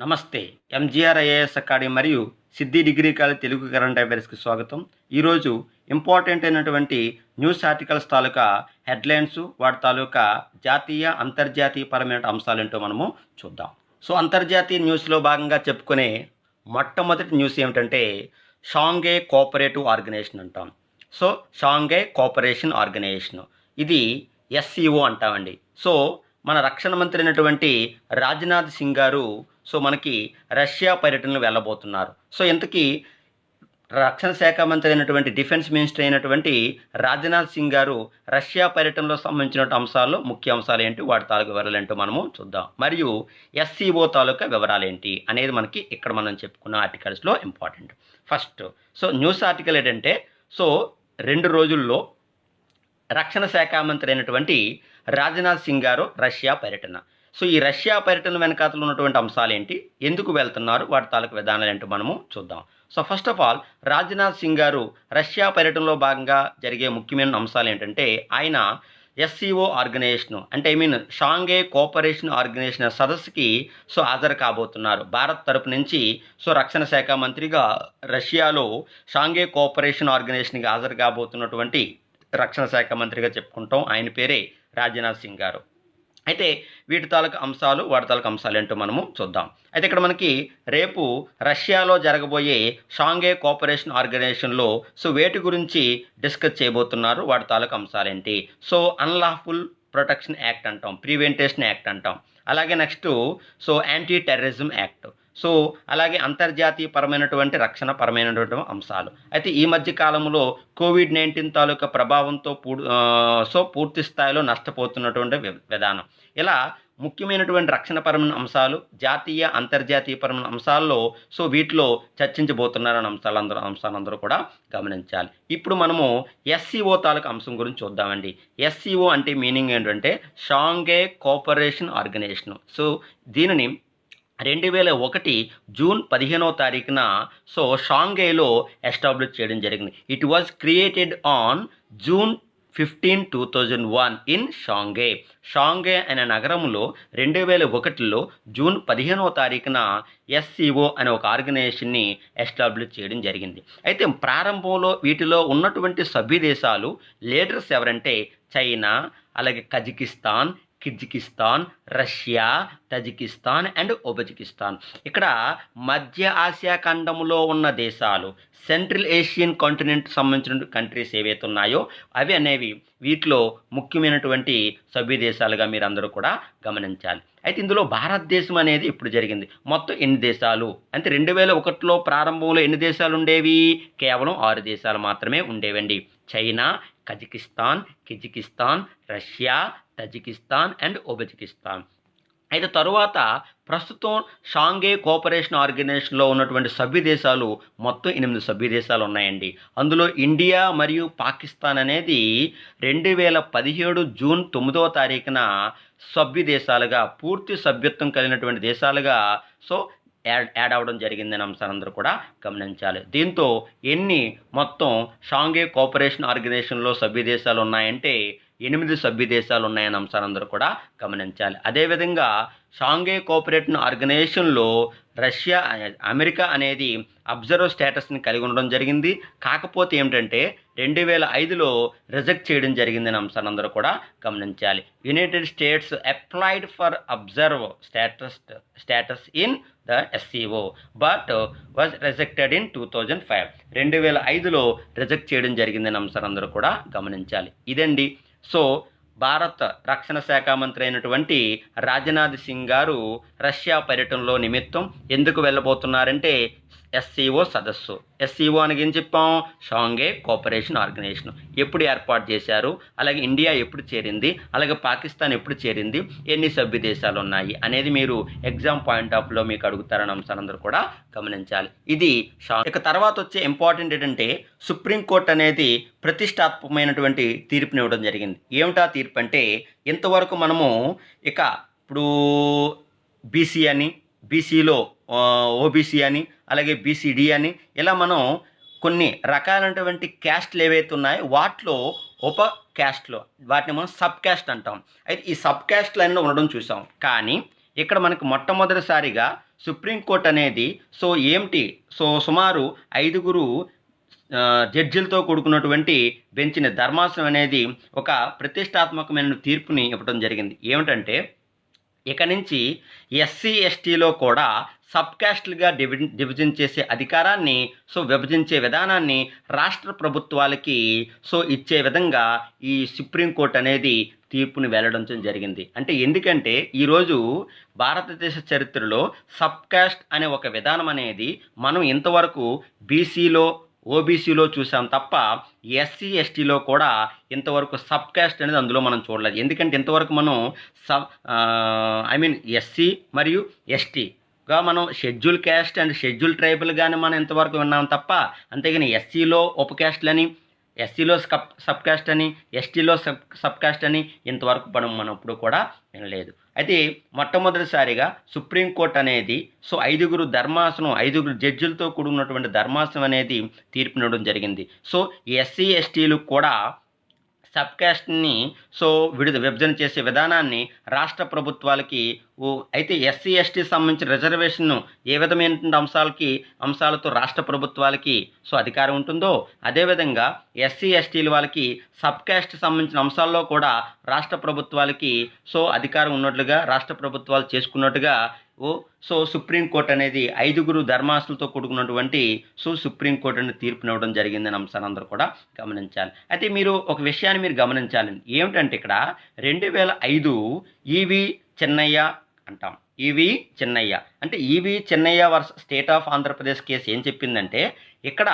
నమస్తే. MGR IAS academy మరియు సిద్ధి degree college Telugu current అఫైర్స్‌కి స్వాగతం. ఈరోజు ఇంపార్టెంట్ అయినటువంటి న్యూస్ ఆర్టికల్స్ తాలూకా హెడ్‌లైన్స్, వాటి తాలూకా జాతీయ, అంతర్జాతీయ పరమైన అంశాలేంటో మనము చూద్దాం. అంతర్జాతీయ న్యూస్‌లో భాగంగా చెప్పుకునే మొట్టమొదటి న్యూస్ ఏమిటంటే షాంఘై కోఆపరేటివ్ ఆర్గనైజేషన్ అంటాం. షాంఘై కోఆపరేషన్ ఆర్గనైజేషన్ ఇది ఎస్‌సీఓ అంటామండి. మన రక్షణ మంత్రి అయినటువంటి రాజ్‌నాథ్ సింగ్ గారు మనకి రష్యా పర్యటనలు వెళ్ళబోతున్నారు. ఇంతకీ రక్షణ శాఖ మంత్రి అయినటువంటి డిఫెన్స్ మినిస్టర్ అయినటువంటి రాజ్‌నాథ్ సింగ్ గారు రష్యా పర్యటనలో సంబంధించిన అంశాల్లో ముఖ్య అంశాలు ఏంటి, వాటి తాలూకా వివరాలేంటో మనము చూద్దాం. మరియు ఎస్‌సీఓ తాలూకా వివరాలేంటి అనేది మనకి ఇక్కడ మనం చెప్పుకున్న ఆర్టికల్స్‌లో ఇంపార్టెంట్. ఫస్ట్ న్యూస్ ఆర్టికల్ ఏంటంటే 2 రోజుల్లో రక్షణ శాఖ మంత్రి అయినటువంటి రాజ్‌నాథ్ సింగ్ గారు రష్యా పర్యటన. ఈ రష్యా పర్యటన వెనకాతలు ఉన్నటువంటి అంశాలేంటి, ఎందుకు వెళ్తున్నారు, వాటి తాలూకు విధానాలేంటో మనము చూద్దాం. First of all Rajnath Singh గారు రష్యా పర్యటనలో భాగంగా జరిగే ముఖ్యమైన అంశాలు ఏంటంటే ఆయన ఎస్‌సీఓ ఆర్గనైజేషన్ అంటే షాంఘై కోఆపరేషన్ ఆర్గనైజేషన్ సదస్సుకి హాజరు కాబోతున్నారు. భారత్ తరపు నుంచి రక్షణ శాఖ మంత్రిగా రష్యాలో షాంఘై కోఆపరేషన్ ఆర్గనైజేషన్‌కి హాజరు కాబోతున్నటువంటి రక్షణ శాఖ మంత్రిగా చెప్పుకుంటాం. ఆయన పేరే రాజ్‌నాథ్ సింగ్ గారు. అయితే వీటి తాలూకు అంశాలు, వాటి తాలూకు అంశాలు ఏంటో మనము చూద్దాం. అయితే ఇక్కడ మనకి రేపు రష్యాలో జరగబోయే షాంఘై కోఆపరేషన్ ఆర్గనైజేషన్లో వేటి గురించి డిస్కస్ చేయబోతున్నారు, వాటి తాలూకు అంశాలేంటి. అన్లాఫుల్ ప్రొటెక్షన్ యాక్ట్ అంటాం, ప్రివెంటేషన్ యాక్ట్ అంటాం. అలాగే నెక్స్ట్ యాంటీ టెర్రరిజం యాక్ట్, అలాగే అంతర్జాతీయ పరమైనటువంటి రక్షణ పరమైనటువంటి అంశాలు. అయితే ఈ మధ్య కాలంలో కోవిడ్-19 తాలూకా ప్రభావంతో పూర్తి స్థాయిలో నష్టపోతున్నటువంటి విధానం, ఇలా ముఖ్యమైనటువంటి రక్షణపరమైన అంశాలు, జాతీయ అంతర్జాతీయ పరమైన అంశాల్లో వీటిలో చర్చించబోతున్నారని అంశాలందరూ కూడా గమనించాలి. ఇప్పుడు మనము ఎస్‌సీఓ తాలూకా అంశం గురించి చూద్దామండి. ఎస్‌సీఓ అంటే మీనింగ్ ఏంటంటే షాంఘై కోఆపరేషన్ ఆర్గనైజేషన్. దీనిని 2001 జూన్ 15వ తారీఖున షాంఘైలో ఎస్టాబ్లిష్ చేయడం జరిగింది. It was created on June 15, 2001 in Shanghai. Shanghai అనే నగరంలో 2001లో జూన్ 15వ తారీఖున ఎస్‌సీఓ అనే ఒక ఆర్గనైజేషన్ని ఎస్టాబ్లిష్ చేయడం జరిగింది. అయితే ప్రారంభంలో వీటిలో ఉన్నటువంటి సభ్య దేశాలు లీడర్స్ ఎవరంటే చైనా, అలాగే Kazakhstan, Kyrgyzstan, Russia, Tajikistan and Uzbekistan. ఇక్కడ మధ్య ఆసియా ఖండంలో ఉన్న దేశాలు, సెంట్రల్ ఏషియన్ కాంటినెంట్ సంబంధించిన కంట్రీస్ ఏవైతే ఉన్నాయో అవి అనేవి వీటిలో ముఖ్యమైనటువంటి సభ్య దేశాలుగా మీరు అందరూ కూడా గమనించాలి. అయితే ఇందులో భారతదేశం అనేది ఇప్పుడు జరిగింది. మొత్తం ఎన్ని దేశాలు అంటే 2001లో ప్రారంభంలో ఎన్ని దేశాలు ఉండేవి? కేవలం 6 దేశాలు మాత్రమే ఉండేవండి. China, Kazakhstan, Kyrgyzstan, Russia, Tajikistan and Uzbekistan. అయితే తరువాత ప్రస్తుతం షాంఘై కోఆపరేషన్ ఆర్గనైజేషన్లో ఉన్నటువంటి సభ్య దేశాలు మొత్తం 8 సభ్య దేశాలు ఉన్నాయండి. అందులో ఇండియా మరియు పాకిస్తాన్ అనేది 2017 జూన్ 9వ తారీఖున సభ్య దేశాలుగా, పూర్తి సభ్యత్వం కలిగినటువంటి దేశాలుగా యాడ్ అవ్వడం జరిగిందని అంశాలందరూ కూడా గమనించాలి. దీంతో మొత్తం షాంఘై కోఆపరేషన్ ఆర్గనైజేషన్లో సభ్య దేశాలు ఉన్నాయంటే 8 సభ్య దేశాలు ఉన్నాయని అంశాలందరూ కూడా గమనించాలి. అదేవిధంగా షాంఘై కోఆపరేషన్ ఆర్గనైజేషన్లో రష్యా, అమెరికా అనేది అబ్జర్వర్ స్టేటస్ని కలిగి ఉండడం జరిగింది. కాకపోతే ఏమిటంటే 2005లో రిజెక్ట్ చేయడం జరిగిందని అంశాలందరూ కూడా గమనించాలి. United States applied for observe status in the SCO but was rejected in 2005. 2005లో రిజెక్ట్ చేయడం జరిగిందని అంశాలందరూ కూడా గమనించాలి. ఇదండి భారత రక్షణ శాఖ మంత్రి అయినటువంటి రాజ్‌నాథ్ సింగ్ గారు రష్యా పర్యటనలో నిమిత్తం ఎందుకు వెళ్ళబోతున్నారంటే ఎస్‌సీఓ సదస్సు. ఎస్‌సీఓ అనగా ఏం చెప్పాం? షాంఘై కోఆపరేషన్ ఆర్గనైజేషన్ ఎప్పుడు ఏర్పాటు చేశారు, అలాగే ఇండియా ఎప్పుడు చేరింది, అలాగే పాకిస్తాన్ ఎప్పుడు చేరింది, ఎన్ని సభ్య దేశాలు ఉన్నాయి అనేది మీరు ఎగ్జామ్ పాయింట్ ఆఫ్ లో మీకు అడుగుతారని అంశాలందరూ కూడా గమనించాలి. ఇది ఇక తర్వాత వచ్చే ఇంపార్టెంట్ ఏంటంటే సుప్రీంకోర్టు అనేది ప్రతిష్టాత్మకమైనటువంటి తీర్పునివ్వడం జరిగింది. ఏమిటా తీర్పు అంటే ఇంతవరకు మనము ఇప్పుడు బీసీ అని, బీసీలో ఓబీసీ అని, అలాగే బీసీడీ అని ఇలా మనం కొన్ని రకాలైనటువంటి క్యాస్ట్లు ఏవైతే ఉన్నాయో వాటిలో ఉప క్యాస్ట్లు, వాటిని మనం సబ్ క్యాస్ట్ అంటాం. అయితే ఈ సబ్ క్యాస్ట్లు అన్నీ ఉండడం చూసాం. కానీ ఇక్కడ మనకు మొట్టమొదటిసారిగా సుప్రీంకోర్టు అనేది ఏమిటి సుమారు 5 జడ్జిలతో కూడుకున్నటువంటి బెంచ్‌ని ధర్మాసనం అనేది ఒక ప్రతిష్టాత్మకమైన తీర్పుని ఇవ్వడం జరిగింది. ఏమిటంటే ఇక నుంచి ఎస్సీ, ఎస్టీలో కూడా సబ్ కాస్ట్‌లుగా డివిజన్ చేసే అధికారాన్ని విభజించే విధానాన్ని రాష్ట్ర ప్రభుత్వాలకి ఇచ్చే విధంగా ఈ సుప్రీంకోర్టు అనేది తీర్పుని వెల్లడించడం జరిగింది. అంటే ఎందుకంటే ఈరోజు భారతదేశ చరిత్రలో సబ్ కాస్ట్ అనే ఒక విధానం అనేది మనం ఇంతవరకు బీసీలో, ఓబీసీలో చూసాం తప్ప ఎస్సీ, ఎస్టీలో కూడా ఇంతవరకు సబ్ కాస్ట్ అనేది అందులో మనం చూడలేదు. ఎందుకంటే ఇంతవరకు మనం ఎస్సీ మరియు ఎస్టీగా మనం షెడ్యూల్ క్యాస్ట్ అండ్ షెడ్యూల్ ట్రైబల్గానే మనం ఇంతవరకు విన్నాం తప్ప అంతేగాని ఎస్సీలో ఉప క్యాస్ట్లని, ఎస్సీలో సబ్ కాస్ట్ అని, ఎస్టీలో సబ్ కాస్ట్ అని ఇంతవరకు మనం ఇప్పుడు కూడా వినలేదు. అయితే మొట్టమొదటిసారిగా సుప్రీంకోర్టు అనేది 5 జడ్జిలతో కూడినటువంటి ధర్మాసనం అనేది తీర్పునివ్వడం జరిగింది. ఎస్సీ, ఎస్టీలు కూడా సబ్ కాస్ట్‌ని విభజన చేసే విధానాన్ని రాష్ట్ర ప్రభుత్వాలకి అయితే ఎస్సీ, ఎస్టీ సంబంధించిన రిజర్వేషన్‌ను ఏ విధమైనటువంటి అంశాలతో రాష్ట్ర ప్రభుత్వాలకి అధికారం ఉంటుందో, అదేవిధంగా ఎస్సీ, ఎస్టీల వాళ్ళకి సబ్ కాస్ట్ సంబంధించిన అంశాల్లో కూడా రాష్ట్ర ప్రభుత్వాలకి అధికారం ఉన్నట్లుగా రాష్ట్ర ప్రభుత్వాలు చేసుకున్నట్టుగా సుప్రీంకోర్టు అనేది 5 ధర్మాసనాలతో కూడుకున్నటువంటి సుప్రీంకోర్టు అనేది తీర్పునివ్వడం జరిగిందని అంశాన్ని అందరూ కూడా గమనించాలి. అయితే మీరు ఒక విషయాన్ని మీరు గమనించాలండి. ఏమిటంటే ఇక్కడ 2005 ఈవి చెన్నయ్య అంటాం. ఈవి చెన్నయ్య అంటే E V Chennaiah versus state of Andhra Pradesh case ఏం చెప్పిందంటే ఇక్కడ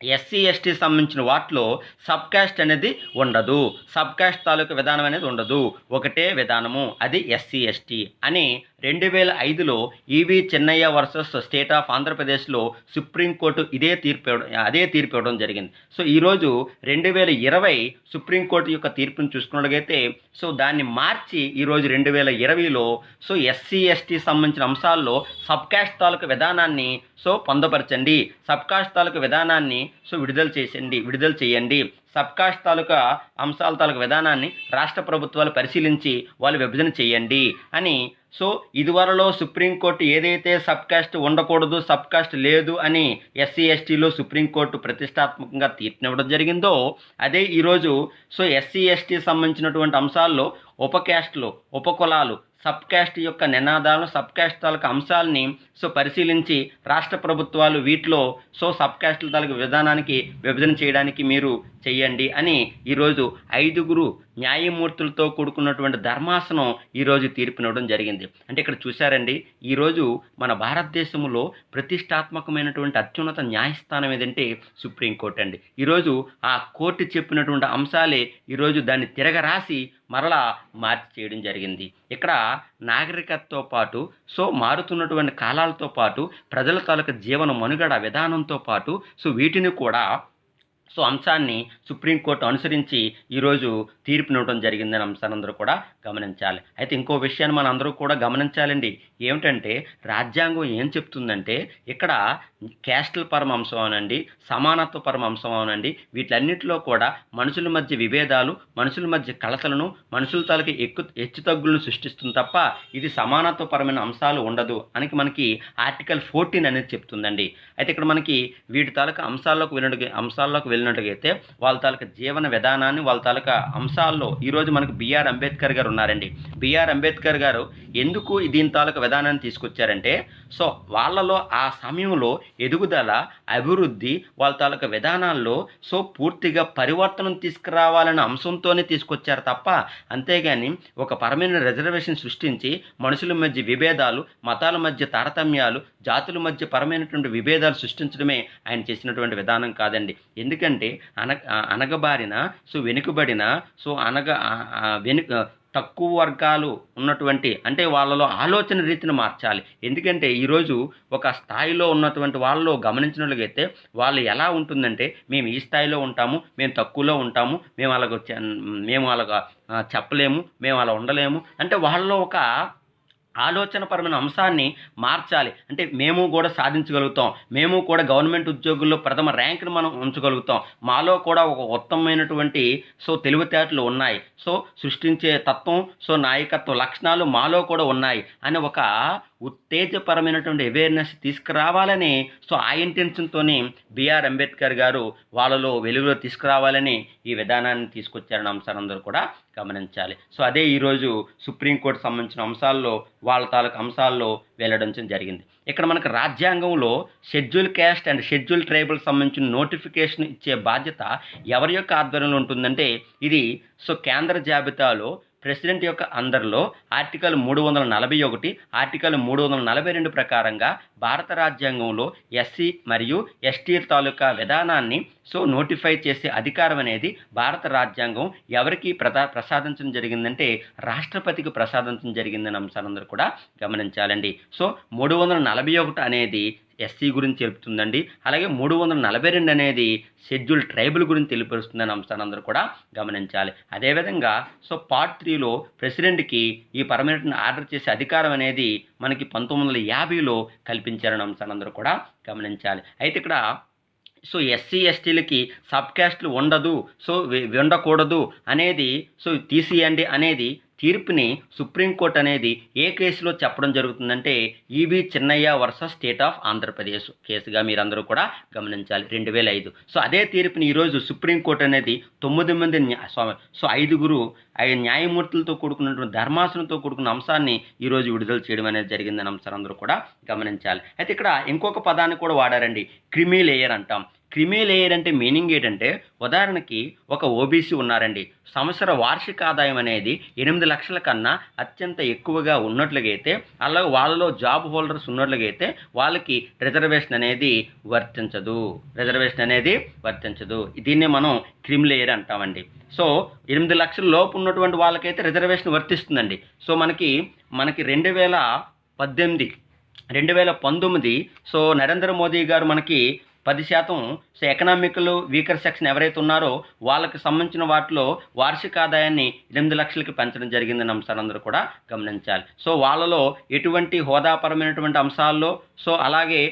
ఎస్సీ, ఎస్టీ సంబంధించిన వాటిలో సబ్ కాస్ట్ అనేది ఉండదు, సబ్ కాస్ట్ తాలూకు విధానం అనేది ఉండదు, ఒకటే విధానము, అది ఎస్సీ, ఎస్టీ అని 2005లో ఈవి చెన్నయ్య వర్సెస్ స్టేట్ ఆఫ్ ఆంధ్రప్రదేశ్లో సుప్రీంకోర్టు అదే తీర్పు ఇవ్వడం జరిగింది. ఈరోజు 2020 సుప్రీంకోర్టు యొక్క తీర్పును చూసుకున్నట్లయితే దాన్ని మార్చి ఈరోజు 2020లో ఎస్సీ, ఎస్టీ సంబంధించిన అంశాల్లో సబ్ కాస్ట్ తాలూకు విధానాన్ని పొందపరచండి, సబ్ కాస్ట్ తాలూకు విధానాన్ని విడుదల చేయండి, సబ్ కాస్ట్ తాలూకా అంశాల తాలూకు విధానాన్ని రాష్ట్ర ప్రభుత్వాలు పరిశీలించి వాళ్ళు విభజన చేయండి అని ఇదివరలో సుప్రీంకోర్టు ఏదైతే సబ్ కాస్ట్ ఉండకూడదు, సబ్ కాస్ట్ లేదు అని ఎస్సీ, ఎస్టీలో సుప్రీంకోర్టు ప్రతిష్టాత్మకంగా తీర్పునివ్వడం జరిగిందో అదే ఈరోజు ఎస్సీ, ఎస్టీ సంబంధించినటువంటి అంశాల్లో ఉప క్యాస్ట్లు, ఉపకులాలు, సబ్ కాస్ట్ యొక్క నినాదాలను, సబ్ కాస్ట్ తాలూకు అంశాలని పరిశీలించి రాష్ట్ర ప్రభుత్వాలు వీటిలో సబ్ కాస్ట్ల తాలూకు విధానానికి విభజన చేయడానికి మీరు చెయ్యండి అని ఈరోజు 5 న్యాయమూర్తులతో కూడుకున్నటువంటి ధర్మాసనం ఈరోజు తీర్పునివ్వడం జరిగింది. అంటే ఇక్కడ చూశారండి, ఈరోజు మన భారతదేశంలో ప్రతిష్టాత్మకమైనటువంటి అత్యున్నత న్యాయస్థానం ఏదంటే సుప్రీంకోర్టు అండి. ఈరోజు ఆ కోర్టు చెప్పినటువంటి అంశాలే ఈరోజు దాన్ని తిరగరాసి మరలా మార్చి చేయడం జరిగింది. ఇక్కడ నాగరికతతో పాటు మారుతున్నటువంటి కాలాలతో పాటు ప్రజల తాలూకు జీవన మనుగడ విధానంతో పాటు వీటిని కూడా అంశాన్ని సుప్రీంకోర్టు అనుసరించి ఈరోజు తీర్పునివ్వడం జరిగిందని అంశాన్ని అందరూ కూడా గమనించాలి. అయితే ఇంకో విషయాన్ని మనం అందరూ కూడా గమనించాలండి. ఏమిటంటే రాజ్యాంగం ఏం చెప్తుందంటే ఇక్కడ క్యాస్టల్ పరమ అంశం అవనండి, సమానత్వ పరమ అంశం అవనండి, వీటన్నిటిలో కూడా మనుషుల మధ్య విభేదాలు, మనుషుల మధ్య కలతలను, మనుషుల తాలూకు హెచ్చుతగ్గులను సృష్టిస్తుంది తప్ప ఇది సమానత్వపరమైన అంశాలు ఉండదు అని మనకి ఆర్టికల్ 14 అనేది చెప్తుందండి. అయితే ఇక్కడ మనకి వీటి తాలూకా అంశాల్లోకి వెళ్ళినట్టుగైతే వాళ్ళ తాలూకా జీవన విధానాన్ని, వాళ్ళ తాలూకా అంశాల్లో ఈరోజు మనకు బిఆర్ అంబేద్కర్ గారు ఉన్నారండి. బిఆర్ అంబేద్కర్ గారు ఎందుకు దీని తాలూకా విధానాన్ని తీసుకొచ్చారంటే వాళ్ళలో ఆ సమయంలో ఎదుగుదల, అభివృద్ధి, వాళ్ళ తాలూకా విధానాల్లో పూర్తిగా పరివర్తనం తీసుకురావాలనే అంశంతోనే తీసుకొచ్చారు తప్ప అంతేగాని ఒక పరమైన రిజర్వేషన్ సృష్టించి మనుషుల మధ్య విభేదాలు, మతాల మధ్య తారతమ్యాలు, జాతుల మధ్య పరమైనటువంటి విభేదాలు సృష్టించడమే ఆయన చేసినటువంటి విధానం కాదండి. ఎందుకంటే అనగబారిన వెనుకబడిన తక్కువ వర్గాలు ఉన్నటువంటి అంటే వాళ్ళలో ఆలోచన రీతిని మార్చాలి. ఎందుకంటే ఈరోజు ఒక స్థాయిలో ఉన్నటువంటి వాళ్ళు గమనించినట్లయితే వాళ్ళు ఎలా ఉంటుందంటే మేము ఈ స్థాయిలో ఉంటాము, మేము తక్కువలో ఉంటాము, మేము అలాగ చెప్పలేము, మేము అలా ఉండలేము అంటే వాళ్ళలో ఒక ఆలోచనపరమైన అంశాన్ని మార్చాలి. అంటే మేము కూడా సాధించగలుగుతాం. మేము కూడా గవర్నమెంట్ ఉద్యోగుల్లో ప్రథమ ర్యాంక్‌ని మనం ఉంచగలుగుతాం. మాలో కూడా ఒక ఉత్తమమైనటువంటి తెలివితేటలు ఉన్నాయి. సృష్టించే తత్వం, నాయకత్వ లక్షణాలు మాలో కూడా ఉన్నాయి అని ఒక ఉత్తేజపరమైనటువంటి అవేర్‌నెస్ తీసుకురావాలని ఆ ఇంటెన్షన్‌తోని బిఆర్ అంబేద్కర్ గారు వాళ్ళలో వెలుగులో తీసుకురావాలని ఈ విధానాన్ని తీసుకొచ్చారన్న అంశాన్ని అందరూ కూడా గమనించాలి. అదే ఈరోజు సుప్రీంకోర్టు సంబంధించిన అంశాల్లో వాళ్ళ తాలూకు అంశాల్లో వెల్లడించడం జరిగింది. ఇక్కడ మనకు రాజ్యాంగంలో schedule caste and schedule tribal సంబంధించిన నోటిఫికేషన్ ఇచ్చే బాధ్యత ఎవరి యొక్క ఆధ్వర్యంలో ఉంటుందంటే ఇది కేంద్ర జాబితాలో ప్రెసిడెంట్ యొక్క అందరిలో ఆర్టికల్ 341, ఆర్టికల్ 342 ప్రకారంగా భారత రాజ్యాంగంలో ఎస్సీ మరియు ఎస్టీ తాలూకా విధానాన్ని నోటిఫై చేసే అధికారం అనేది భారత రాజ్యాంగం ఎవరికి ప్రసాదించడం జరిగిందంటే రాష్ట్రపతికి ప్రసాదించడం జరిగిందనే అంశాలందరూ కూడా గమనించాలండి. 341 అనేది ఎస్సీ గురించి తెలుపుతుందండి. అలాగే 342 అనేది షెడ్యూల్ ట్రైబల్ గురించి తెలియపరుస్తుందని అంశాన్ని అందరూ కూడా గమనించాలి. అదేవిధంగా పార్ట్ 3లో ప్రెసిడెంట్కి ఈ పర్మనెంట్ ఆర్డర్ చేసే అధికారం అనేది మనకి 1950లో కల్పించారని అంశాన్ని అందరూ కూడా గమనించాలి. అయితే ఇక్కడ ఎస్సీ ఎస్టీలకి సబ్ క్యాస్ట్లు ఉండదు, ఉండకూడదు అనేది తీసియండి అనేది తీర్పుని సుప్రీంకోర్టు అనేది ఏ కేసులో చెప్పడం జరుగుతుందంటే E B Chinnaiah versus state of Andhra Pradesh కేసుగా మీరందరూ కూడా గమనించాలి 2005. అదే తీర్పుని ఈరోజు సుప్రీంకోర్టు అనేది 9 మంది 5 న్యాయమూర్తులతో కూడుకున్నటువంటి ధర్మాసనంతో కూడుకున్న అంశాన్ని ఈరోజు విడుదల చేయడం అనేది జరిగిందని అంశాన్ని అందరూ కూడా గమనించాలి. అయితే ఇక్కడ ఇంకొక పదాన్ని కూడా వాడారండి, క్రిమీ లేయర్ అంటాం. క్రిమీ లేయర్ అంటే మీనింగ్ ఏంటంటే ఉదాహరణకి ఒక ఓబీసీ ఉన్నారండి, సంవత్సర వార్షిక ఆదాయం అనేది 8 లక్షల కన్నా అత్యంత ఎక్కువగా ఉన్నట్లుగైతే అలాగే వాళ్ళలో జాబ్ హోల్డర్స్ ఉన్నట్లుగైతే వాళ్ళకి రిజర్వేషన్ అనేది వర్తించదు. దీన్నే మనం క్రిమీ లేయర్ అంటామండి. 8 లక్షల లోపు ఉన్నటువంటి వాళ్ళకైతే రిజర్వేషన్ వర్తిస్తుందండి. మనకి 2018 2019 నరేంద్ర మోదీ గారు మనకి 10% ఎకనామికల్ వీకర్ సెక్షన్ ఎవరైతే ఉన్నారో వాళ్ళకి సంబంధించిన వాటిలో వార్షిక ఆదాయాన్ని 8 లక్షలకి పెంచడం జరిగిందని అంశాన్ని అందరూ కూడా గమనించాలి. వాళ్ళలో ఎటువంటి హోదాపరమైనటువంటి అంశాల్లో అలాగే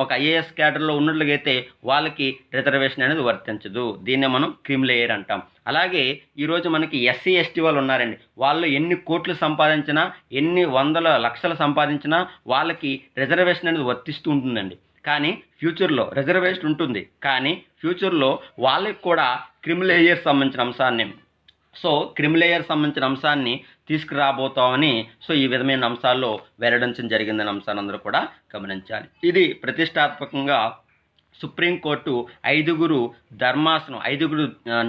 ఒక ఐఏఎస్ క్యాడర్లో ఉన్నట్లయితే వాళ్ళకి రిజర్వేషన్ అనేది వర్తించదు. దీన్నే మనం క్రిమీ లేయర్ అంటాం. అలాగే ఈరోజు మనకి ఎస్సీ ఎస్టీ వాళ్ళు ఉన్నారండి, వాళ్ళు ఎన్ని కోట్లు సంపాదించినా ఎన్ని వందల లక్షలు సంపాదించినా వాళ్ళకి రిజర్వేషన్ అనేది వర్తిస్తూ ఉంటుందండి. కానీ ఫ్యూచర్లో రిజర్వేషన్ ఉంటుంది, కానీ ఫ్యూచర్లో వాళ్ళకి కూడా క్రిమీ లేయర్ సంబంధించిన అంశాన్ని తీసుకురాబోతామని ఈ విధమైన అంశాల్లో వెల్లడించడం జరిగిందనే అంశాన్ని అందరూ కూడా గమనించాలి. ఇది ప్రతిష్టాత్మకంగా సుప్రీంకోర్టు 5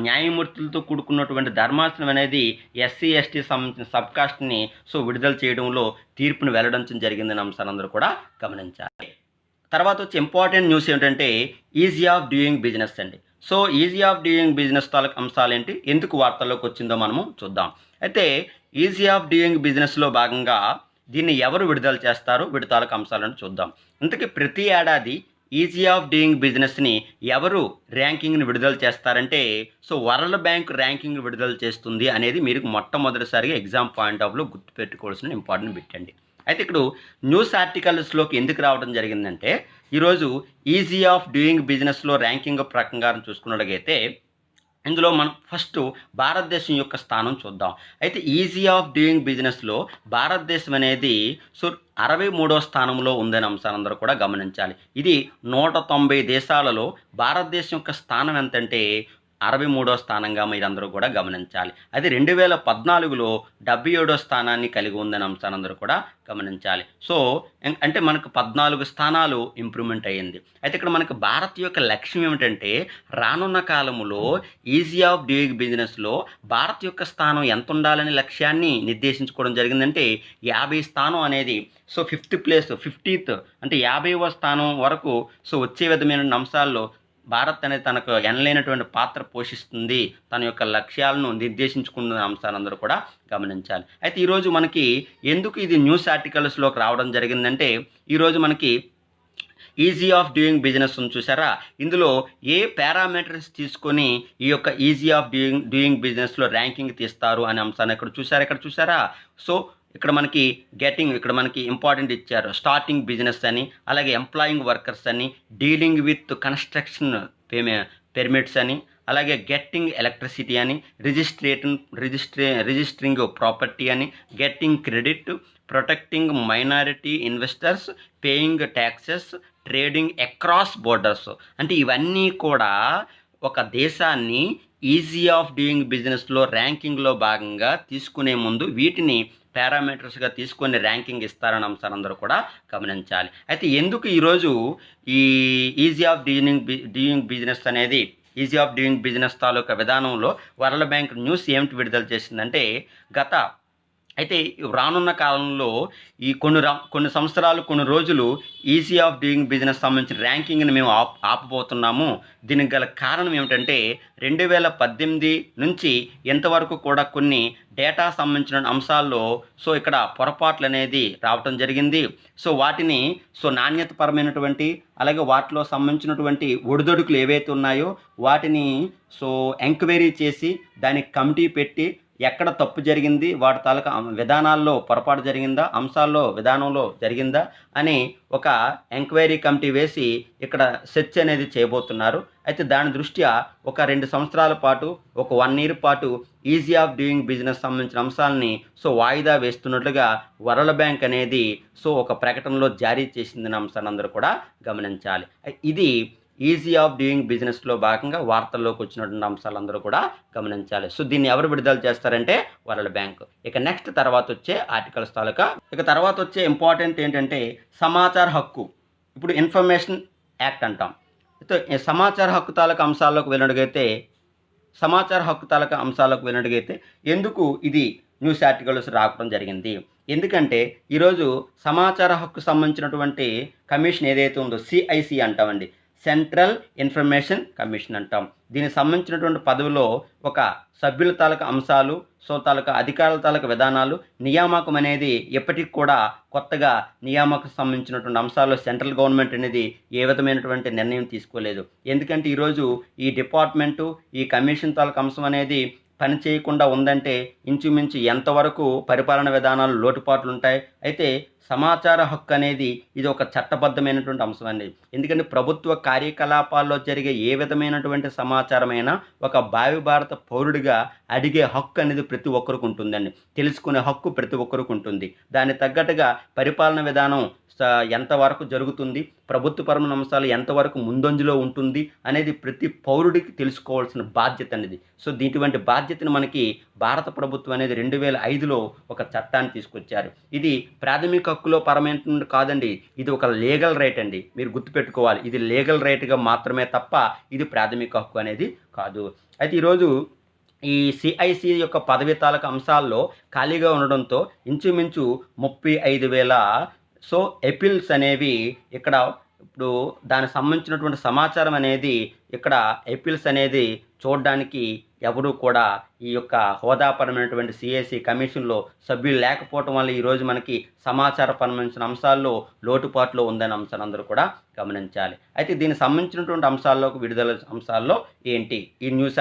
న్యాయమూర్తులతో కూడుకున్నటువంటి ధర్మాసనం అనేది ఎస్సీ ఎస్టీ సంబంధించిన సబ్ కాస్ట్ని విడుదల చేయడంలో తీర్పును వెల్లడించడం జరిగిందనే అంశాన్ని అందరూ కూడా గమనించాలి. తర్వాత ఇంపార్టెంట్ న్యూస్ ఏంటంటే ఈజీ ఆఫ్ డూయింగ్ బిజినెస్ అండి. ఈజీ ఆఫ్ డూయింగ్ బిజినెస్ తాలూకు అంశాలు ఏంటి, ఎందుకు వార్తల్లోకి వచ్చిందో మనము చూద్దాం. అయితే ఈజీ ఆఫ్ డూయింగ్ బిజినెస్లో భాగంగా దీన్ని ఎవరు విడుదల చేస్తారు, వీటి తాలూకు అంశాలను చూద్దాం. ఇంతకీ ప్రతి ఏడాది ఈజీ ఆఫ్ డూయింగ్ బిజినెస్ని ఎవరు ర్యాంకింగ్ని విడుదల చేస్తారంటే వరల్డ్ బ్యాంక్ ర్యాంకింగ్ విడుదల చేస్తుంది అనేది మీరు మొట్టమొదటిసారిగా ఎగ్జామ్ పాయింట్ ఆఫ్ వ్యూలో గుర్తుపెట్టుకోవాల్సిన ఇంపార్టెంట్ బిట్ అండి. అయితే ఇక్కడ న్యూస్ ఆర్టికల్స్లోకి ఎందుకు రావడం జరిగిందంటే ఈరోజు ఈజీ ఆఫ్ డూయింగ్ బిజినెస్లో ర్యాంకింగ్ ప్రకారం చూసుకున్నట్లయితే ఇందులో మనం ఫస్ట్ భారతదేశం యొక్క స్థానం చూద్దాం. అయితే ఈజీ ఆఫ్ డూయింగ్ బిజినెస్లో భారతదేశం అనేది 63వ స్థానంలో ఉందనే అంశాన్ని అందరూ కూడా గమనించాలి. ఇది 190 దేశాలలో భారతదేశం యొక్క స్థానం ఎంతంటే 63వ స్థానంగా మీరందరూ కూడా గమనించాలి. అది 2014లో 77వ స్థానాన్ని కలిగి ఉందని అంశాన్ని అందరూ కూడా గమనించాలి. అంటే మనకు 14 స్థానాలు ఇంప్రూవ్మెంట్ అయ్యింది. అయితే ఇక్కడ మనకు భారత్ యొక్క లక్ష్యం ఏమిటంటే రానున్న కాలంలో ఈజీ ఆఫ్ డూయింగ్ బిజినెస్లో భారత్ యొక్క స్థానం ఎంత ఉండాలనే లక్ష్యాన్ని నిర్దేశించుకోవడం జరిగిందంటే 50 స్థానం అనేది 5th ప్లేస్ 50th అంటే 50వ స్థానం వరకు వచ్చే విధమైన అంశాల్లో భారత్ అనేది తనకు ఎనలేనటువంటి పాత్ర పోషిస్తుంది, తన యొక్క లక్ష్యాలను నిర్దేశించుకున్న అంశాన్ని అందరూ కూడా గమనించాలి. అయితే ఈరోజు మనకి ఎందుకు ఇది న్యూస్ ఆర్టికల్స్లోకి రావడం జరిగిందంటే ఈరోజు మనకి ఈజీ ఆఫ్ డూయింగ్ బిజినెస్ ఉంది చూసారా, ఇందులో ఏ పారామీటర్స్ తీసుకొని ఈ యొక్క ఈజీ ఆఫ్ డూయింగ్ బిజినెస్లో ర్యాంకింగ్ తీస్తారు అనే అంశాన్ని ఇక్కడ చూసారా. ఇక్కడ మనకి ఇక్కడ మనకి ఇంపార్టెంట్ ఇచ్చారు. స్టార్టింగ్ బిజినెస్ అని, అలాగే ఎంప్లాయింగ్ వర్కర్స్ అని, డీలింగ్ విత్ కన్స్ట్రక్షన్ పెర్మిట్స్ అని, అలాగే గెట్టింగ్ ఎలక్ట్రిసిటీ అని, రిజిస్టరింగ్ ప్రాపర్టీ అని, getting credit, protecting minority investors, paying taxes, trading across borders. అంటే ఇవన్నీ కూడా ఒక దేశాన్ని ఈజీ ఆఫ్ డూయింగ్ బిజినెస్లో ర్యాంకింగ్లో భాగంగా తీసుకునే ముందు వీటిని పారామీటర్స్గా తీసుకొని ర్యాంకింగ్ ఇస్తారని అంశాలు అందరూ కూడా గమనించాలి. అయితే ఎందుకు ఈరోజు ఈ ఈజీ ఆఫ్ డూయింగ్ బిజినెస్ అనేది ఈజీ ఆఫ్ డూయింగ్ బిజినెస్ తాలూకా విధానంలో వరల్డ్ బ్యాంక్ న్యూస్ ఏమిటి విడుదల చేసిందంటే, అయితే రానున్న కాలంలో ఈ కొన్ని సంవత్సరాలు కొన్ని రోజులు ఈజీ ఆఫ్ డూయింగ్ బిజినెస్ సంబంధించిన ర్యాంకింగ్ని మేము ఆపబోతున్నాము. దీనికి గల కారణం ఏమిటంటే 2018 నుంచి ఎంతవరకు కూడా కొన్ని డేటా సంబంధించిన అంశాల్లో ఇక్కడ పొరపాట్లు అనేది రావటం జరిగింది. వాటిని నాణ్యతపరమైనటువంటి అలాగే వాటిలో సంబంధించినటువంటి ఒడిదొడుకులు ఏవైతే ఉన్నాయో వాటిని ఎంక్వైరీ చేసి దానికి కమిటీ పెట్టి ఎక్కడ తప్పు జరిగింది, వాటి తాలూకా విధానాల్లో పొరపాటు జరిగిందా, అంశాల్లో విధానంలో జరిగిందా అని ఒక ఎంక్వైరీ కమిటీ వేసి ఇక్కడ సెర్చ్ అనేది చేయబోతున్నారు. అయితే దాని దృష్ట్యా ఒక 2 సంవత్సరాల పాటు, ఒక 1 year పాటు ఈజీ ఆఫ్ డూయింగ్ బిజినెస్ సంబంధించిన అంశాలని వాయిదా వేస్తున్నట్లుగా వరల్డ్ బ్యాంక్ అనేది ఒక ప్రకటనలో జారీ చేసిందని అంశాన్ని అందరూ కూడా గమనించాలి. ఇది ఈజీ ఆఫ్ డూయింగ్ బిజినెస్లో భాగంగా వార్తల్లోకి వచ్చినటువంటి అంశాలందరూ కూడా గమనించాలి. దీన్ని ఎవరు విడుదల చేస్తారంటే వరల్డ్ బ్యాంక్. ఇక నెక్స్ట్ తర్వాత వచ్చే ఆర్టికల్స్ తాలూకా తర్వాత వచ్చే ఇంపార్టెంట్ ఏంటంటే సమాచార హక్కు. ఇప్పుడు ఇన్ఫర్మేషన్ యాక్ట్ అంటాం. సమాచార హక్కు తాలూకా అంశాల్లోకి వెళ్ళినట్టుగైతే ఎందుకు ఇది న్యూస్ ఆర్టికల్స్ రావడం జరిగింది? ఎందుకంటే ఈరోజు సమాచార హక్కు సంబంధించినటువంటి కమిషన్ ఏదైతే ఉందో CIC అంటామండి, సెంట్రల్ ఇన్ఫర్మేషన్ కమిషన్ అంటాం. దీనికి సంబంధించినటువంటి పదవిలో ఒక సభ్యుల తాలూకా అంశాలు, అధికారుల తాలూకా విధానాలు, నియామకం అనేది ఎప్పటికి కూడా కొత్తగా నియామకం సంబంధించినటువంటి అంశాల్లో సెంట్రల్ గవర్నమెంట్ అనేది ఏ విధమైనటువంటి నిర్ణయం తీసుకోలేదు. ఎందుకంటే ఈరోజు ఈ డిపార్ట్మెంటు, ఈ కమిషన్ తాలూకా అంశం అనేది పని చేయకుండా ఉందంటే ఇంచుమించు ఎంతవరకు పరిపాలన విధానాలు లోటుపాట్లు ఉంటాయి. అయితే సమాచార హక్కు అనేది ఇది ఒక చట్టబద్ధమైనటువంటి అంశం అండి. ఎందుకంటే ప్రభుత్వ కార్యకలాపాల్లో జరిగే ఏ విధమైనటువంటి సమాచారమైనా ఒక భావి భారత పౌరుడిగా అడిగే హక్కు అనేది ప్రతి ఒక్కరికి ఉంటుందండి. తెలుసుకునే హక్కు ప్రతి ఒక్కరికి ఉంటుంది. దానికి తగ్గట్టుగా పరిపాలన విధానం ఎంతవరకు జరుగుతుంది, ప్రభుత్వపరమైన అంశాలు ఎంతవరకు ముందంజలో ఉంటుంది అనేది ప్రతి పౌరుడికి తెలుసుకోవాల్సిన బాధ్యత అనేది. ఇటువంటి బాధ్యతను మనకి భారత ప్రభుత్వం అనేది 2005లో ఒక చట్టాన్ని తీసుకొచ్చారు. ఇది ప్రాథమిక హక్కులో పరమైనటువంటి కాదండి, ఇది ఒక లీగల్ రైట్ అండి. మీరు గుర్తుపెట్టుకోవాలి, ఇది లీగల్ రైట్గా మాత్రమే తప్ప ఇది ప్రాథమిక హక్కు అనేది కాదు. అయితే ఈరోజు ఈ CIC యొక్క పదవి తాలూకా అంశాల్లో ఖాళీగా ఉండడంతో ఇంచుమించు 35,000 ఎపిల్స్ అనేవి ఇక్కడ ఇప్పుడు దానికి సంబంధించినటువంటి సమాచారం అనేది ఇక్కడ ఎపిల్స్ అనేది చూడడానికి ఎవరు కూడా ఈ యొక్క హోదాపరమైనటువంటి CIC కమిషన్లో సభ్యులు లేకపోవటం వల్ల ఈరోజు మనకి సమాచారపరమైన అంశాల్లో లోటుపాట్లు ఉందని అంశాలు అందరూ కూడా గమనించాలి. అయితే దీనికి సంబంధించినటువంటి విడుదల అంశాల్లో ఏంటి ఈ న్యూస్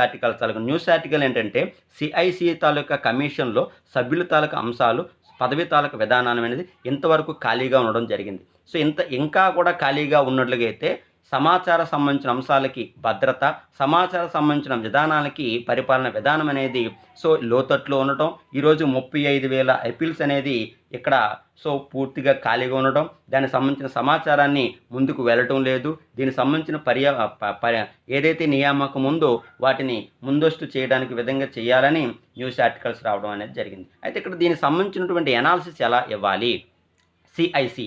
ఆర్టికల్ ఏంటంటే CIC తాలూకా కమిషన్లో సభ్యుల తాలూకా అంశాలు, పదవి తాలూకా విధానం అనేది ఇంతవరకు ఖాళీగా ఉండడం జరిగింది. ఇంకా కూడా ఖాళీగా ఉన్నట్లుగా అయితే సమాచార సంబంధించిన అంశాలకి భద్రత, సమాచార సంబంధించిన విధానాలకి పరిపాలన విధానం అనేది లోతట్లో ఉండటం, ఈరోజు 35,000 ఎపిల్స్ అనేది ఇక్కడ పూర్తిగా ఖాళీగా ఉండటం, దానికి సంబంధించిన సమాచారాన్ని ముందుకు వెళ్ళటం లేదు. దీనికి సంబంధించిన ఏదైతే నియామకం ఉందో వాటిని ముందస్తు చేయడానికి విధంగా చేయాలని న్యూస్ ఆర్టికల్స్ రావడం అనేది జరిగింది. అయితే ఇక్కడ దీనికి సంబంధించినటువంటి ఎనాలిసిస్ ఎలా ఇవ్వాలి? CIC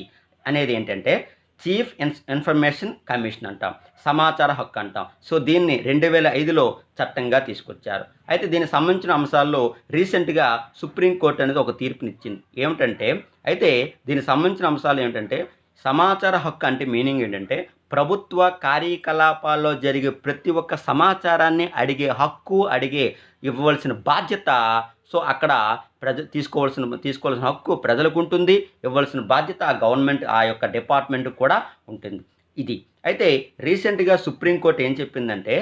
అనేది ఏంటంటే చీఫ్ ఇన్ఫర్మేషన్ కమిషన్ అంటాం, సమాచార హక్కు అంటాం. దీన్ని 2005లో చట్టంగా తీసుకొచ్చారు. అయితే దీనికి సంబంధించిన అంశాల్లో రీసెంట్గా సుప్రీంకోర్టు అనేది ఒక తీర్పునిచ్చింది. దీనికి సంబంధించిన అంశాలు ఏమిటంటే సమాచార హక్కు అంటే మీనింగ్ ఏంటంటే ప్రభుత్వ కార్యకలాపాల్లో జరిగే ప్రతి ఒక్క సమాచారాన్ని అడిగే హక్కు, ఇవ్వవలసిన బాధ్యత అక్కడ తీసుకోవాల్సిన హక్కు ప్రజలకు ఉంటుంది, ఇవ్వాల్సిన బాధ్యత ఆ గవర్నమెంట్, ఆ యొక్క డిపార్ట్మెంట్ కూడా ఉంటుంది. ఇది అయితే రీసెంట్గా సుప్రీంకోర్టు ఏం చెప్పిందంటే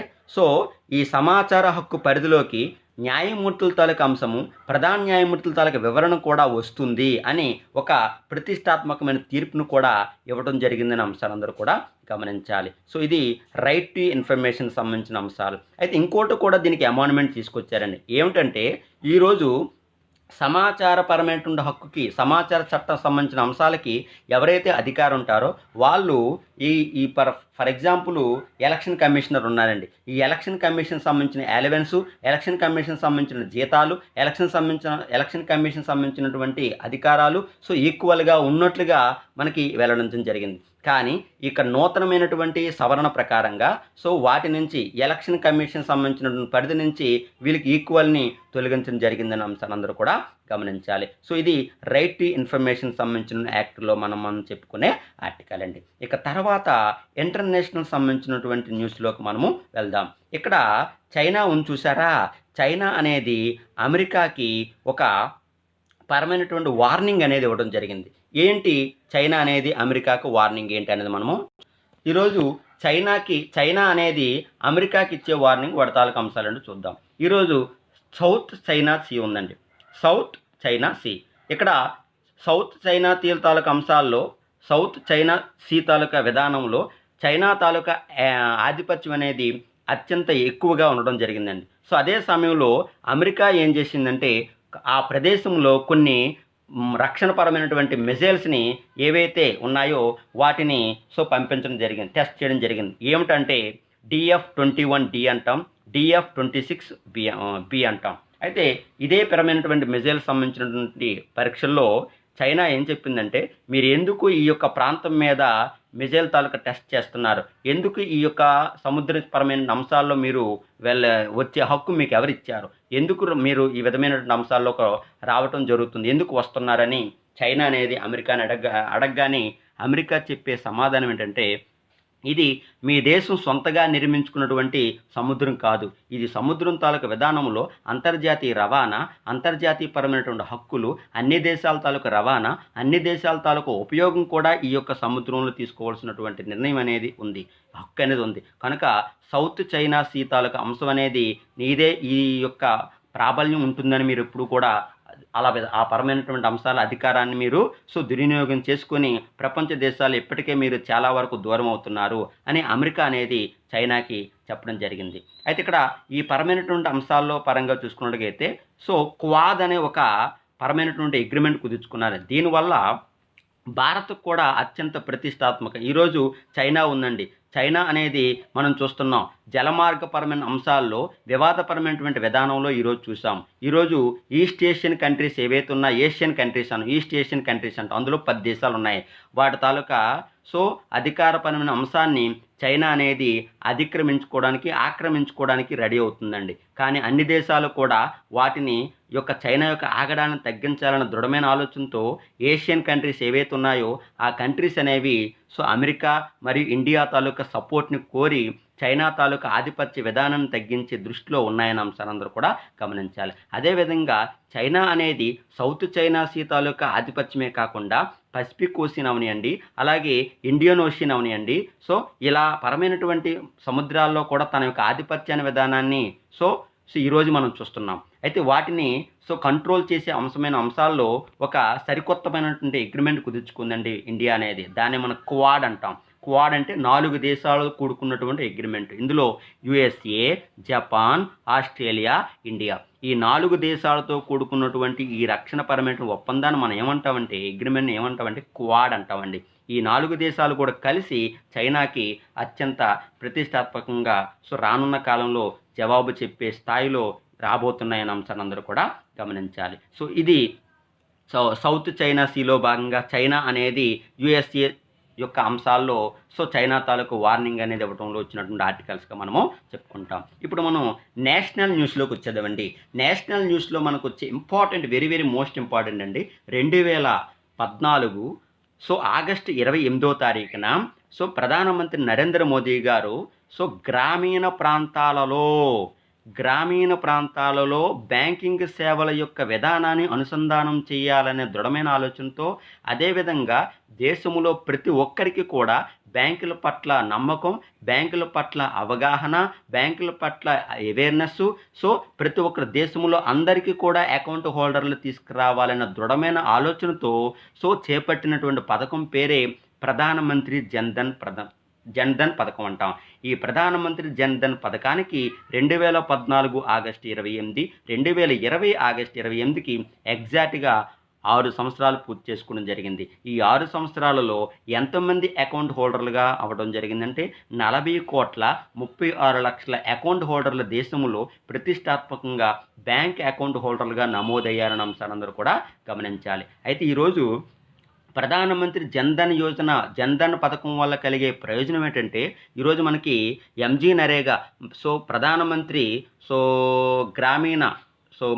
ఈ సమాచార హక్కు పరిధిలోకి న్యాయమూర్తుల తాలూకు అంశము, ప్రధాన న్యాయమూర్తుల తాలూకు వివరణ కూడా వస్తుంది అని ఒక ప్రతిష్టాత్మకమైన తీర్పును కూడా ఇవ్వడం జరిగిందని అంశాలందరూ కూడా గమనించాలి. సో ఇది రైట్ టు ఇన్ఫర్మేషన్ సంబంధించిన అంశాలు. అయితే ఇంకోటి కూడా దీనికి అమెండ్మెంట్ తీసుకొచ్చారండి. ఏమిటంటే ఈరోజు సమాచారపరమైనటువంటి హక్కుకి, సమాచార చట్టం సంబంధించిన అంశాలకి ఎవరైతే అధికారం ఉంటారో వాళ్ళు ఈ ఈ ఫర్ ఎగ్జాంపుల్ ఎలక్షన్ కమిషనర్ ఉన్నారండి. ఈ ఎలక్షన్ కమిషన్ సంబంధించిన అలవెన్సు, ఎలక్షన్ కమిషన్ సంబంధించిన జీతాలు, ఎలక్షన్ కమిషన్ సంబంధించినటువంటి అధికారాలు సో ఈక్వల్గా ఉన్నట్లుగా మనకి వెల్లడించడం జరిగింది. కానీ ఇక్కడ నూతనమైనటువంటి సవరణ ప్రకారంగా సో వాటి నుంచి ఎలక్షన్ కమిషన్ సంబంధించిన పరిధి నుంచి వీళ్ళకి ఈక్వల్ని తొలగించడం జరిగిందని అంశాన్ని అందరూ కూడా గమనించాలి. సో ఇది రైట్ టు ఇన్ఫర్మేషన్ సంబంధించిన యాక్ట్లో మనం చెప్పుకునే ఆర్టికల్ అండి. ఇక తర్వాత ఇంటర్నేషనల్ సంబంధించినటువంటి న్యూస్లోకి మనము వెళ్దాం. ఇక్కడ చైనా ఉంది చూసారా, చైనా అనేది అమెరికాకి ఒక పరమైనటువంటి వార్నింగ్ అనేది ఇవ్వడం జరిగింది. ఏంటి చైనా అనేది అమెరికాకు వార్నింగ్ ఏంటి అనేది మనము ఈరోజు చైనా అనేది అమెరికాకి ఇచ్చే వార్నింగ్ వాటి తాలూకు అంశాలంటే చూద్దాం. ఈరోజు సౌత్ చైనా సీ ఉందండి. సౌత్ చైనా సీ, ఇక్కడ సౌత్ చైనా సీ తాలూకు అంశాల్లో సౌత్ చైనా సీ తాలూకా విధానంలో చైనా తాలూకా ఆధిపత్యం అనేది అత్యంత ఎక్కువగా ఉండడం జరిగిందండి. సో అదే సమయంలో అమెరికా ఏం చేసిందంటే ఆ ప్రదేశంలో కొన్ని రక్షణపరమైనటువంటి మిజైల్స్ని ఏవైతే ఉన్నాయో వాటిని సో పంపించడం జరిగింది, టెస్ట్ చేయడం జరిగింది. ఏమిటంటే DF-21D అంటాం, DF-26B అంటాం. అయితే ఇదే పరమైనటువంటి మిజైల్ సంబంధించినటువంటి పరీక్షల్లో చైనా ఏం చెప్పిందంటే మీరు ఎందుకు ఈ యొక్క ప్రాంతం మీద మిజైల్ తాలూకా టెస్ట్ చేస్తున్నారు, ఎందుకు ఈ యొక్క సముద్రపరమైన అంశాల్లో మీరు వచ్చే హక్కు మీకు ఎవరిచ్చారు, ఎందుకు మీరు ఈ విధమైనటువంటి అంశాల్లో రావటం జరుగుతుంది, ఎందుకు వస్తున్నారని చైనా అనేది అమెరికాని అడగగానే అమెరికా చెప్పే సమాధానం ఏంటంటే ఇది మీ దేశం సొంతగా నిర్మించుకున్నటువంటి సముద్రం కాదు, ఇది సముద్రం తాలూకు విధానంలో అంతర్జాతీయ రవాణా, అంతర్జాతీయపరమైనటువంటి హక్కులు, అన్ని దేశాల తాలూకు రవాణా, అన్ని దేశాల తాలూకు ఉపయోగం కూడా ఈ యొక్క సముద్రంలో తీసుకోవాల్సినటువంటి నిర్ణయం అనేది ఉంది, హక్కు అనేది ఉంది. కనుక సౌత్ చైనా సీ తాలూకు అంశం అనేది నీదే ఈ యొక్క ప్రాబల్యం ఉంటుందని మీరు ఎప్పుడు కూడా ఆ పరమైనటువంటి అంశాల అధికారాన్ని మీరు సో దుర్వినియోగం చేసుకొని ప్రపంచ దేశాలు ఇప్పటికే మీరు చాలా వరకు దూరం అవుతున్నారు అని అమెరికా అనేది చైనాకి చెప్పడం జరిగింది. అయితే ఇక్కడ ఈ పరమైనటువంటి అంశాల్లో పరంగా చూసుకున్నట్లయితే సో క్వాడ్ అనే ఒక పరమైనటువంటి అగ్రిమెంట్ కుదుర్చుకున్నారు. దీనివల్ల భారత్కు కూడా అత్యంత ప్రతిష్టాత్మక ఈరోజు చైనా ఉందండి. చైనా అనేది మనం చూస్తున్నాం జలమార్గపరమైన అంశాల్లో వివాదపరమైనటువంటి విధానంలో ఈరోజు చూసాం. ఈరోజు ఈస్ట్ ఏషియన్ కంట్రీస్ ఏవైతే ఉన్నా Asian countries east Asian countries అంటాం, అందులో 10 దేశాలు ఉన్నాయి. వాటి తాలూకా సో అధికారపరమైన అంశాన్ని చైనా అనేది ఆక్రమించుకోవడానికి రెడీ అవుతుందండి. కానీ అన్ని దేశాలు కూడా వాటిని చైనా యొక్క ఆగడాన్ని తగ్గించాలన్న దృఢమైన ఆలోచనతో ఏషియన్ కంట్రీస్ ఏవైతే ఉన్నాయో ఆ కంట్రీస్ అనేవి సో అమెరికా మరియు ఇండియా తాలూకా సపోర్ట్ని కోరి చైనా తాలూకా ఆధిపత్య విధానాన్ని తగ్గించే దృష్టిలో ఉన్నాయని అంశాలందరూ కూడా గమనించాలి. అదేవిధంగా చైనా అనేది సౌత్ చైనా సీ తాలూకా ఆధిపత్యమే కాకుండా పసిఫిక్ ఓషన్ అవనియండి, అలాగే ఇండియన్ ఓషన్ అవనియండి, సో ఇలా పరమైనటువంటి సముద్రాల్లో కూడా తన యొక్క ఆధిపత్యాన్ని విధానాన్ని సో ఈరోజు మనం చూస్తున్నాం. అయితే వాటిని సో కంట్రోల్ చేసే అంశాల్లో ఒక సరికొత్తమైనటువంటి అగ్రిమెంట్ కుదుర్చుకుందండి ఇండియా అనేది. దాన్ని మనం క్వాడ్ అంటాం. క్వాడ్ అంటే 4 దేశాలు కూడుకున్నటువంటి అగ్రిమెంట్. ఇందులో USA, జపాన్, ఆస్ట్రేలియా, ఇండియా ఈ 4 దేశాలతో కూడుకున్నటువంటి ఈ రక్షణపరమైన ఒప్పందాన్ని మనం ఏమంటామంటే అగ్రిమెంట్ని ఏమంటామంటే క్వాడ్ అంటామండి. ఈ 4 దేశాలు కూడా కలిసి చైనాకి అత్యంత ప్రతిష్టాత్మకంగా సో రానున్న కాలంలో జవాబు చెప్పే స్థాయిలో రాబోతున్నాయని అంశాన్ని అందరూ కూడా గమనించాలి. సో ఇది సౌత్ చైనా సీలో భాగంగా చైనా అనేది USA యొక్క అంశాల్లో సో చైనా తాలూకు వార్నింగ్ అనేది ఇవ్వడంలో వచ్చినటువంటి ఆర్టికల్స్గా మనము చెప్పుకుంటాం. ఇప్పుడు మనం నేషనల్ న్యూస్లోకి వచ్చేద్దామండి. నేషనల్ న్యూస్లో మనకు వచ్చే important very very most important అండి 2014 సో ఆగస్టు 28వ తారీఖున సో ప్రధానమంత్రి నరేంద్ర మోదీ గారు సో గ్రామీణ ప్రాంతాలలో బ్యాంకింగ్ సేవల యొక్క విధానాన్ని అనుసంధానం చేయాలనే దృఢమైన ఆలోచనతో, అదేవిధంగా దేశంలో ప్రతి ఒక్కరికి కూడా బ్యాంకుల పట్ల నమ్మకం, బ్యాంకుల పట్ల అవగాహన, బ్యాంకుల పట్ల అవేర్‌నెస్సు. సో, ప్రతి ఒక్కరు దేశంలో అందరికీ కూడా అకౌంట్ హోల్డర్‌లు తీసుకురావాలన్న దృఢమైన ఆలోచనతో చేపట్టినటువంటి పథకం పేరే ప్రధానమంత్రి జన్‌ధన్ పథకం అంటాం. ఈ ప్రధానమంత్రి జన్‌ధన్ పథకానికి 2014 ఆగస్టు 28, 2020 ఆగస్టు 28కి ఎగ్జాక్ట్‌గా 6 సంవత్సరాలు పూర్తి చేసుకోవడం జరిగింది. ఈ 6 సంవత్సరాలలో ఎంతమంది అకౌంట్ హోల్డర్లుగా అవ్వడం జరిగిందంటే 40,36,00,000 అకౌంట్ హోల్డర్ల దేశంలో ప్రతిష్టాత్మకంగా బ్యాంక్ అకౌంట్ హోల్డర్లుగా నమోదయ్యారన్న అంశాన్ని అందరూ కూడా గమనించాలి. అయితే ఈరోజు ప్రధానమంత్రి జన్‌ధన్ పథకం వల్ల కలిగే ప్రయోజనం ఏంటంటే, ఈరోజు మనకి ఎంజీ నరేగా, ప్రధానమంత్రి గ్రామీణ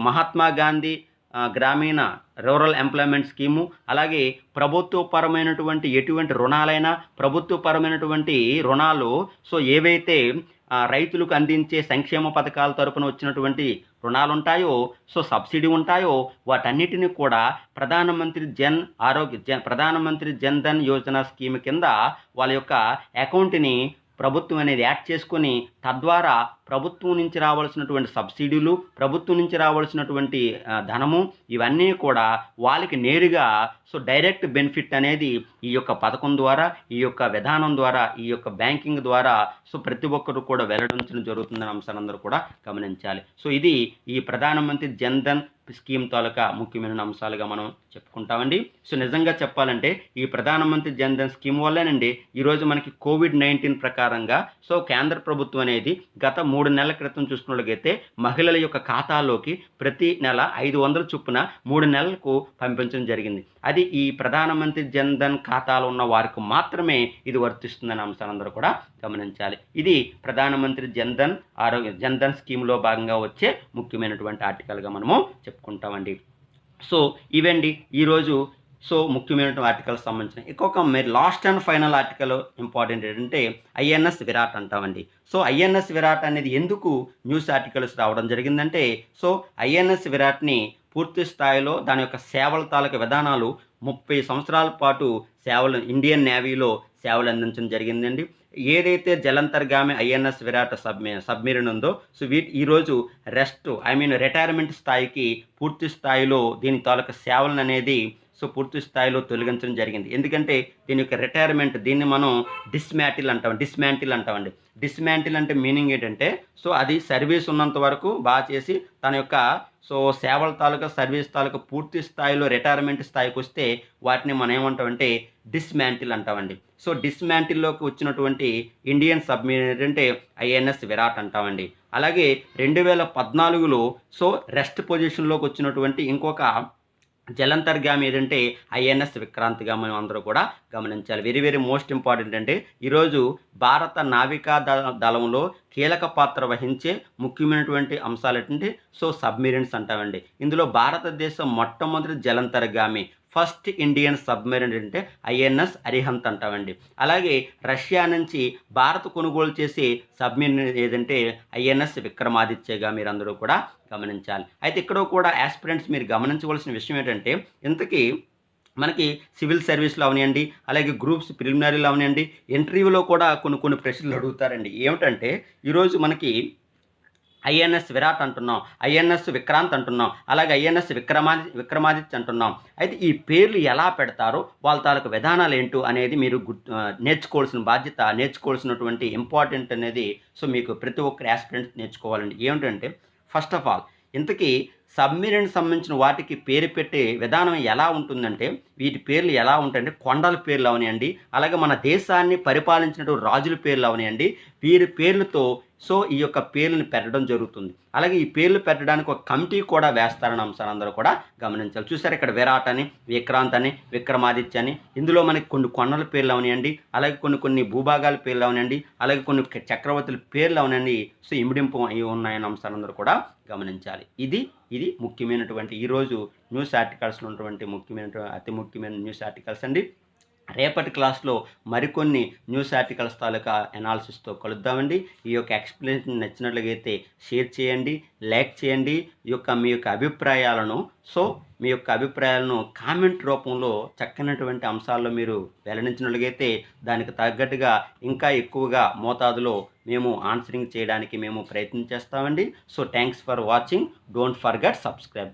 మహాత్మా గాంధీ గ్రామీణ రూరల్ ఎంప్లాయ్మెంట్ స్కీము, అలాగే ప్రభుత్వపరమైనటువంటి ఎటువంటి రుణాలైనా, ప్రభుత్వపరమైనటువంటి రుణాలు ఏవైతే రైతులకు అందించే సంక్షేమ పథకాల తరపున వచ్చినటువంటి రుణాలుంటాయో, సబ్సిడీ ఉంటాయో, వాటన్నిటిని కూడా ప్రధానమంత్రి జన్‌ధన్ యోజన స్కీమ్ కింద వాళ్ళ యొక్క అకౌంట్‌ని ప్రభుత్వం అనేది యాడ్ చేసుకొని, తద్వారా ప్రభుత్వం నుంచి రావాల్సినటువంటి సబ్సిడీలు, ప్రభుత్వం నుంచి రావాల్సినటువంటి ధనము, ఇవన్నీ కూడా వాళ్ళకి నేరుగా డైరెక్ట్ బెనిఫిట్ అనేది ఈ యొక్క పథకం ద్వారా, ఈ యొక్క విధానం ద్వారా, ఈ యొక్క బ్యాంకింగ్ ద్వారా ప్రతి ఒక్కరు కూడా వెల్లడించడం జరుగుతుందనే అంశాన్ని అందరూ కూడా గమనించాలి. ఇది ఈ ప్రధానమంత్రి జన్‌ధన్ స్కీమ్ తాలూకా ముఖ్యమైన అంశాలుగా మనం చెప్పుకుంటామండి. నిజంగా చెప్పాలంటే ఈ ప్రధానమంత్రి జన్‌ధన్ స్కీమ్ వల్లేనండి ఈరోజు మనకి కోవిడ్-19 ప్రకారంగా కేంద్ర ప్రభుత్వం అనేది గత 3 నెలల క్రితం చూసుకున్నట్లయితే మహిళల యొక్క ఖాతాలోకి ప్రతి నెల 500 చొప్పున 3 నెలలకు పంపించడం జరిగింది. అది ఈ ప్రధానమంత్రి జన్‌ధన్ ఖాతాలో ఉన్న వారికి మాత్రమే ఇది వర్తిస్తుందనే అంశాన్ని అందరూ కూడా గమనించాలి. ఇది ప్రధానమంత్రి జన్‌ధన్ స్కీమ్లో భాగంగా వచ్చే ముఖ్యమైనటువంటి ఆర్టికల్గా మనము చెప్పుకుంటామండి. ఇవండి ఈరోజు ముఖ్యమైనటువంటి ఆర్టికల్కి సంబంధించిన ఇంకొక last and final article important ఏంటంటే ఐఎన్ఎస్ విరాట్ అంటామండి. ఐఎన్ఎస్ విరాట్ అనేది ఎందుకు న్యూస్ ఆర్టికల్స్ రావడం జరిగిందంటే, ఐఎన్ఎస్ విరాట్ని పూర్తి స్థాయిలో దాని యొక్క సేవల తాలూకా విధానాలు 30 సంవత్సరాల పాటు ఇండియన్ నేవీలో సేవలు అందించడం జరిగిందండి. ఏదైతే జలంతర్గామి ఐఎన్ఎస్ విరాట్ సబ్మెరీన్ ఉందో ఈరోజు రిటైర్మెంట్ స్థాయికి పూర్తి స్థాయిలో దీని తాలూకా సేవలను అనేది పూర్తి స్థాయిలో తొలగించడం జరిగింది. ఎందుకంటే దీని యొక్క రిటైర్మెంట్, దీన్ని మనం డిస్మాంటిల్ అంటామండి. డిస్మాంటిల్ అంటే మీనింగ్ ఏంటంటే అది సర్వీస్ ఉన్నంత వరకు బాగా చేసి తన యొక్క సేవల తాలూకా సర్వీస్ తాలూకా పూర్తి స్థాయిలో రిటైర్మెంట్ స్థాయికి వస్తే వాటిని మనం ఏమంటామంటే డిస్మాంటిల్ అంటామండి. డిస్మాంటిల్లోకి వచ్చినటువంటి ఇండియన్ సబ్మెరీన్ అంటే ఐఎన్ఎస్ విరాట్ అంటామండి. అలాగే 2014లో రెస్ట్ పొజిషన్లోకి వచ్చినటువంటి ఇంకొక జలంతర్గామి ఏదంటే ఐఎన్ఎస్ విక్రాంత్గా మనం అందరూ కూడా గమనించాలి. వెరీ వెరీ మోస్ట్ ఇంపార్టెంట్ అంటే ఈరోజు భారత నావికా దళంలో కీలక పాత్ర వహించే ముఖ్యమైనటువంటి అంశాలు ఏంటంటే సబ్మెరీన్స్ అంటామండి. ఇందులో భారతదేశం మొట్టమొదటి జలంతర్గామి ఫస్ట్ ఇండియన్ సబ్మెరీన్ అంటే ఐఎన్ఎస్ అరిహంత్ అంటామండి. అలాగే రష్యా నుంచి భారత్ కొనుగోలు చేసే సబ్మెరీన్ ఏదంటే ఐఎన్ఎస్ విక్రమాదిత్యగా మీరందరూ కూడా గమనించాలి. అయితే ఇక్కడ కూడా యాస్పిరెంట్స్ మీరు గమనించవలసిన విషయం ఏంటంటే, ఇంతకీ మనకి సివిల్ సర్వీస్లో అవనివ్వండి, అలాగే గ్రూప్స్ ప్రిలిమినరీలో అవనివ్వండి, ఇంటర్వ్యూలో కూడా కొన్ని ప్రశ్నలు అడుగుతారండి. ఏమిటంటే ఈరోజు మనకి ఐఎన్ఎస్ విరాట్ అంటున్నాం, ఐఎన్ఎస్ విక్రాంత్ అంటున్నాం, అలాగే ఐఎన్ఎస్ విక్రమాదిత్య అంటున్నాం. అయితే ఈ పేర్లు ఎలా పెడతారో వాళ్ళ తాలూకు విధానాలు ఏంటో అనేది మీరు నేర్చుకోవాల్సిన బాధ్యత, నేర్చుకోవాల్సినటువంటి ఇంపార్టెంట్ అనేది మీకు ప్రతి ఒక్కరు యాస్పిరెంట్స్ నేర్చుకోవాలండి. ఏమిటంటే ఫస్ట్ ఆఫ్ ఆల్ ఇంతకీ సబ్మెరీన్ సంబంధించిన వాటికి పేరు పెట్టే విధానం ఎలా ఉంటుందంటే, వీటి పేర్లు ఎలా ఉంటాయంటే కొండల పేర్లు అవనివ్వండి, అలాగే మన దేశాన్ని పరిపాలించినటువంటి రాజుల పేర్లు అవనివ్వండి, వీరి పేర్లతో ఈ యొక్క పేర్లను పెట్టడం జరుగుతుంది. అలాగే ఈ పేర్లు పెట్టడానికి ఒక కమిటీ కూడా వేస్తారన్న అంశాన్ని అందరూ కూడా గమనించాలి. చూసారు ఇక్కడ విరాట్ అని, విక్రాంత్ అని, విక్రమాదిత్య అని, ఇందులో మనకి కొన్ని కొండల పేర్లు అవనివ్వండి, అలాగే కొన్ని భూభాగాల పేర్లు అవనివ్వండి, అలాగే కొన్ని చక్రవర్తుల పేర్లు అవనివ్వండి ఇమిడింపు ఉన్నాయన్న అంశాన్ని అందరూ కూడా గమనించాలి. ఇది ముఖ్యమైనటువంటి ఈరోజు న్యూస్ ఆర్టికల్స్లో ఉన్నటువంటి అతి ముఖ్యమైన న్యూస్ ఆర్టికల్స్ అండి. రేపటి క్లాస్లో మరికొన్ని న్యూస్ ఆర్టికల్స్ తాలూకా అనాలిసిస్తో కలుద్దామండి. ఈ యొక్క ఎక్స్ప్లెనేషన్ నచ్చినట్లయితే షేర్ చేయండి, లైక్ చేయండి. మీ యొక్క అభిప్రాయాలను కామెంట్ రూపంలో చక్కనటువంటి అంశాల్లో మీరు వెల్లడించినట్లయితే దానికి తగ్గట్టుగా ఇంకా ఎక్కువగా మోతాదులో మేము ఆన్సరింగ్ చేయడానికి మేము ప్రయత్నం చేస్తామండి. So thanks for watching. Don't forget subscribe.